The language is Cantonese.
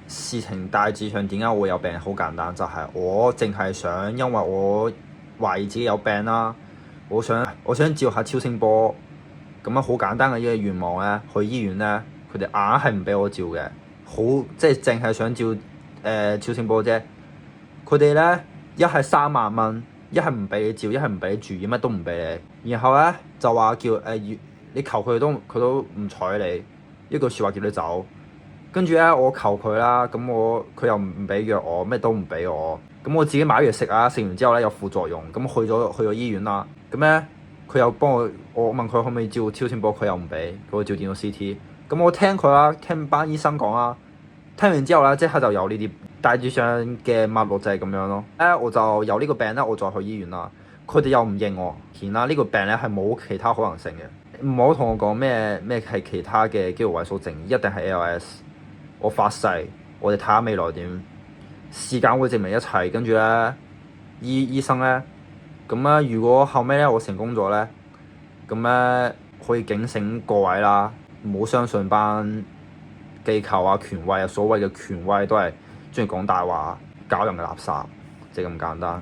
事情大致上點解我會有病？好簡單，就係我淨係想，因為我懷疑自己有病啦，我想照下超聲波，咁樣好簡單嘅一個願望咧，去醫院咧，佢哋硬係唔俾我照嘅，即係淨係想照超聲波啫。佢哋咧一係3萬蚊，一係唔俾你照，一係唔俾你住院，乜都唔俾你。然後咧就話叫你求佢都唔睬你，一句説話叫你走。跟住咧我求佢啦，咁佢又唔俾藥我，咩都唔俾我。咁我自己買藥食啊，食完之後咧有副作用，咁去咗醫院啦。咁咧佢又幫我問佢可唔可以照超聲波，佢又唔俾，佢會照電腦 CT。咁我聽佢啦，聽班醫生講啦。聽完之後咧，即刻就有呢啲大致上嘅脈絡就係咁樣咯。我就有呢個病咧，我再去醫院啦。佢哋又唔認我，顯啦呢個病咧係冇其他可能性嘅。唔好同我講咩係其他嘅肌肉萎縮症，一定係 ALS。我發誓，我哋睇下未來點，時間會證明一切。跟住咧，醫生咧，咁咧如果後尾咧我成功咗咧，咁咧可以警醒各位啦，唔好相信班機構啊、權威啊，所謂嘅權威都係中意講大話、搞人嘅垃圾，就係咁簡單。